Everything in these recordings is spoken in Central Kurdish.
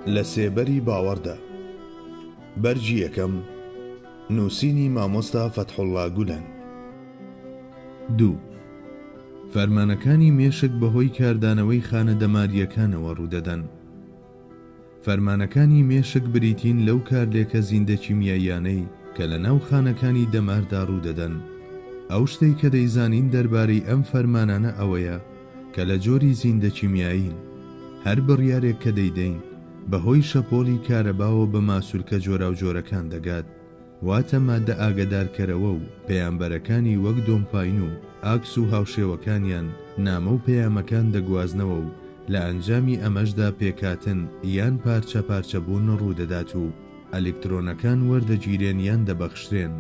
لە سێبەری باوەڕدا. بەرجی یەکەم، نووسینی مامۆستا فەتحوڵڵا گولەن. 2. فەرمانەکانی مێشک بەهۆی کاردانەوەی خانە دەماریەکانەوە ڕوودەدەن. فەرمانەکانی مێشک بریتین لەو کارلێکە زیندە کیمیاییانەی کە لە ناو خانەکانی دەماردا ڕوودەدەن. ئەو شتەی کە دەیزانین دەربارەی ئەم فەرمانانە ئەوەیە کە لە جۆری زیندە کیمیایین هەر بڕیارێک کە دەیدەین بەهۆی شەپۆلی کارەباوە بە ماسوولکە جۆرا و جۆرەکان دەگات، واتە مادە ئاگدارکەرەوە و پەیامبەرەکانی وەک دۆمپاین و ئاکس و هاوشێوەکانیان نامە و پەیامەکان دەگوازنەوە و لە ئەنجامی ئەمەشدا پێکاتن یان پارچە پارچەبوون ڕوودەدات و ئەلکترۆنەکان وەردەگیرێن یان دەبەخشرێن.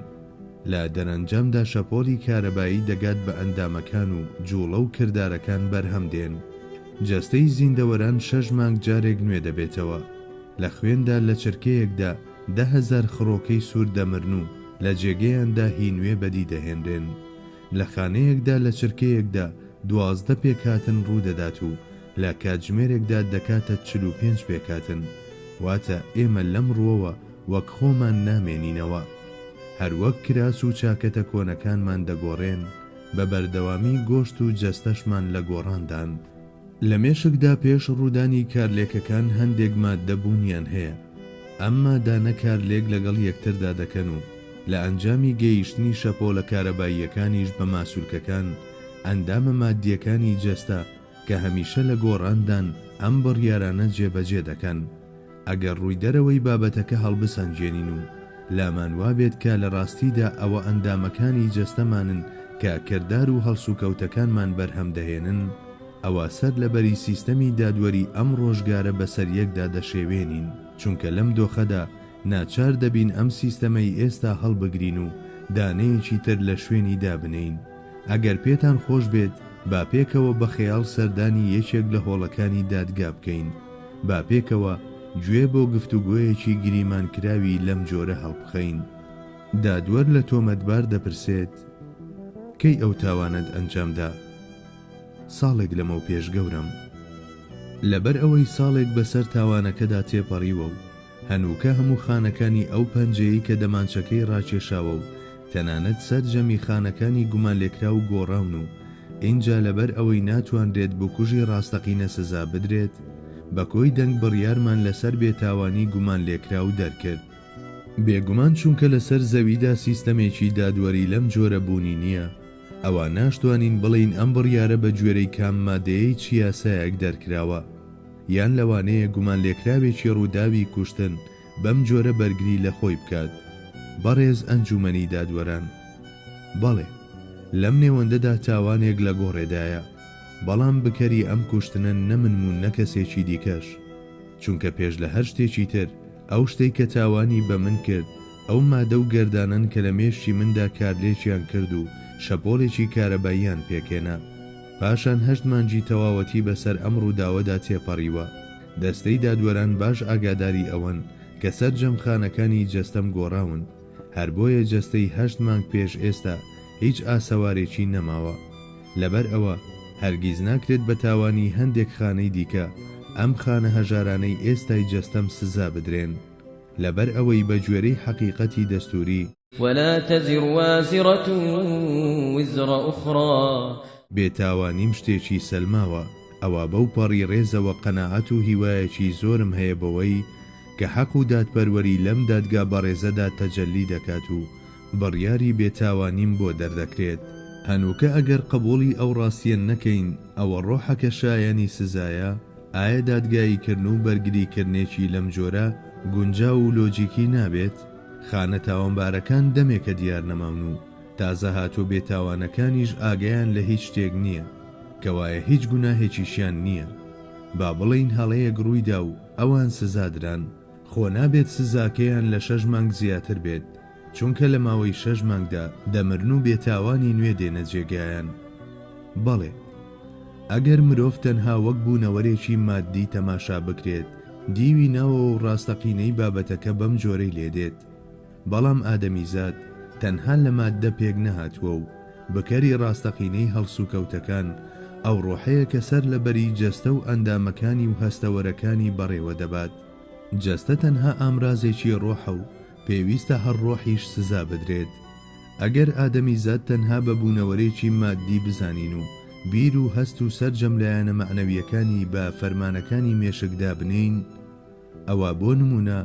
لە دەرەنجامدا شەپۆلی کارەبایی دەگات بە ئەندامەکان و جوڵە و کردارەکان بەرهەم دێن. جەستەی زیندەوەران 6 مانگ جارێک نوێ دەبێتەوە. لە خوێندا لە چرکەیەکدا 10,000 خڕۆکەی سوور دەمرن و لە جێگەیاندا هی نوێ بەدی دەهێنرێن. لە خانەیەکدا لە چرکەیەکدا 12 پێکاتن ڕوودەدات و لە کاتژمێرێکدا دەکاتە 45 پێکاتن. واتە ئێمە لەم ڕووەوە وەک خۆمان نامێنینەوە. هەروەک کراس و چاکەتە کۆنەکانمان دەگۆڕێن، بە بەردەوامی گۆشت و جەستەشمان لە گۆڕاندان. لە مێشکدا پێش ڕوودانی کارلێکەکان هەندێک ماددە بوونیان هەیە. ئەم مادانە کارلێک لەگەڵ یەکتردا دەکەن و لە ئەنجامی گەیشتنی شەپۆلە کارەباییەکانیش بە ماسوولکەکان ئەندامە مادیەکانی جەستە کە هەمیشە لە گۆڕاندان ئەم بڕیارانە جێبەجێ دەکەن. ئەگەر ڕوویدەرەوەی بابەتەکە هەڵبسەنجێنین و لامان وابێت کە لە ڕاستیدا ئەوە ئەندامەکانی جەستەمانن کە کردار و هەڵسوکەوتەکانمان بەرهەم دەهێنن، ئەوە سەر لەبەری سیستەمی دادوەری ئەم ڕۆژگارە بەسەر یەکدا دەشێوێنین، چونکە لەم دۆخەدا ناچار دەبین ئەم سیستەمەی ئێستا هەڵبگرین و دانەیەکی تر لە شوێنی دابنین. ئەگەر پێتان خۆش بێت با پێکەوە بە خەیاڵ سەردانی یەکێک لە هۆڵەکانی دادگا بکەین، با پێکەوە گوێ بۆ گفتوگۆیەکی گریمان کراوی لەم جۆرە هەڵبخەین. دادوەر لە تۆمەتبار دەپرسێت کەی ئەو تاوانت ئەنجامدا؟ ساڵێک لەمە و پێش گەورم. لەبەر ئەوەی ساڵێک بەسەر تاوانەکەدا تێپەڕیوە و هەنووکە هەموو خانەکانی ئەو پەنجەیە کە دەمانچەکەی ڕاکێشاوە و تەنانەت سەرجەمی خانەکانی گومان لێکرا و گۆڕاون و اینجا لەبەر ئەوەی ناتوانرێت بۆ کوژی ڕاستەقینە سزا بدرێت، بە کۆی دەنگ بڕیارمان لەسەر بێتاوانی گومان لێکرا و دەرکرد. بێگومان چونکە لەسەر زەویدا سیستەمێکی دادوەری لەم جۆرە بوونی نییە، ئەوە ناشتوانین بڵین ئەم بڕیارە بە گوێرەی کام مادەیەی چیاسایەک دەرکراوە، یان لەوانەیە گومان لێکراوێکی ڕووداوی کوشتن بەم جۆرە بەرگری لە خۆی بکات. بەڕێز ئەنجومەنی دادوەران، بەڵێ لەم نێوەندەدا تاوانێک لە گۆڕێدایە، بەڵام بکەری ئەم کوشتنە نەمنمون نەکەسێکی دیکەش، چونکە پێش لە هەر شتێکی تر ئەو شتەی کە تاوانی بە من کرد ئەو مادە و گەردانن کە لە مێشتی مندا کارلێکیان کرد و شەپۆڵێکی کارەباییان پێکێنا. پاشان 8 مانگی تەواوەتی بەسەر ئەم ڕووداوەدا تێپەڕیوە. دەستەی دادوەران باش ئاگاداری ئەوەن کە سەرجەم خانەکانی جەستەم گۆڕاون، هەر بۆیە جەستەی 8 مانگ پێش ئێستا هیچ ئاسەوارێکی نەماوە. لەبەر ئەوە هەرگیز ناکرێت بە تاوانی هەندێک خانەی دیکە ئەم خانە هەژارانەی ئێستای جەستەم سزا بدرێن، لەبەر ئەوەی بە گوێرەی حەقیقەتی دەستوری ولا تزر وازرة وزر أخرى بێتاوانیم شتێکی سەلماوە. ئەوە بەو پەڕی ڕێزەوە قەناعەت و هیوایەکی زۆرم هەیە بەوەی کە حەق و دادپەروەری لەم دادگا بەڕێزەدا تەجەلی دەکات و بڕیاری بێتاوانیم بۆ دەردەکرێت. هەنووکە ئەگەر قبوڵی ئەو ڕاستیان نەکەین ئەوە ڕۆحەکە شایانی سزایە، ئایا دادگاییکردن و بەرگریکردنێکی لەم جۆرە گونجاو و لۆجیکی نابێت؟ خانە تاوانبارەکان دەمێکە دیار نەماون و تازە هاتۆ بێتاوانەکانیش ئاگیان لە هیچ شتێک نییە، کەوایە هیچ گوناهێکیشیان نییە. با بڵین هەڵەیەک ڕوویدا و ئەوان سزادران، خۆ نابێت سزاکەیان لە 6 مانگ زیاتر بێت، چونکە لە ماوەی 6 مانگدا دەمرن و بێتاوانی نوێ دێنە جێگایان. بەڵێ ئەگەر مرۆڤ تەنها وەک بوونەوەرێکی مادی تەماشا بکرێت، دیوی ناوە و ڕاستەقینەی بابەتەکە بەم جۆرەی لێدێت. بەڵام ئادەمیزاد تەنها لە ماددە پێک نەهاتووە و بەکەری ڕاستەقینەی هەڵسوکەوتەکان ئەو ڕۆحەیە کە سەر لەبەری جەستە و ئەندامەکانی و هەستەوەرەکانی بەڕێوە دەبات. جەستە تەنها ئامرازێکی ڕۆحە و پێویستە هەر ڕۆحیش سزا بدرێت. ئەگەر ئادەمی زاد تەنها بە بوونەوەرێکی مادی بزانین و بیر و هەست و سەرجەم لایەنە مەعنەویەکانی بە فەرمانەکانی مێشکدا بنین، ئەوە بۆ نمونە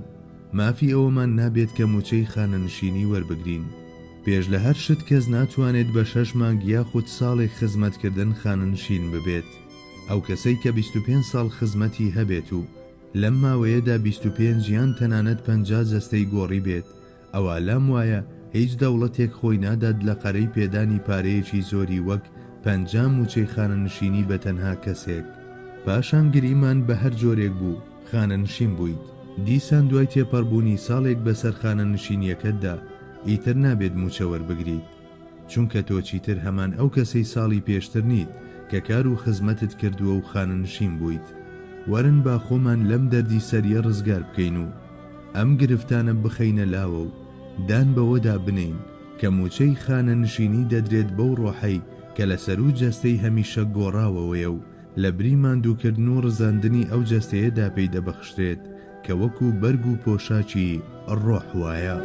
مافی ئەوەمان نابێت کە موچەی خانەنشینی وەربگرین. پێش لە هەر شت کەس ناتوانێت بە 6 مانگ یاخود ساڵێک خزمەتکردن خانەنشین ببێت. ئەو کەسەی کە 25 ساڵ خزمەتی هەبێت و لەم ماوەیەدا 25 یان تەنانەت 50 جەستەی گۆڕی بێت، ئەوە لام وایە هیچ دەوڵەتێک خۆی نادات لە قەرەی پێدانی پارەیەکی زۆری وەک 50 موچەی خانەنشینی بە تەنها کەسێک. پاشان گریمان بە هەر جۆرێک بوو خانەنشین بوویت، دیسان دوای تێپەڕبوونی ساڵێک بەسەر خانەنشینیەکەتدا ئیتر نابێت موچە وەربگریت، چونکە تۆ چیتر هەمان ئەو کەسەی ساڵی پێشتر نیت کە کار و خزمەتت کردووە و خانەنشین بوویت. وەرن با خۆمان لەم دەردی سەریە ڕزگار بکەین و ئەم گرفتانە بخەینە لاوە و دان بەوەدا بنین کە موچەی خانەنشینی دەدرێت بەو ڕۆحەی کە لەسەر و جەستەی هەمیشە گۆڕاوەوەیە و لە بری ماندووکردن و ڕزاندنی ئەو جەستەیەدا پێی دەبەخشرێت کە وەکو بەرگ و پۆشاکی ڕۆح وایە.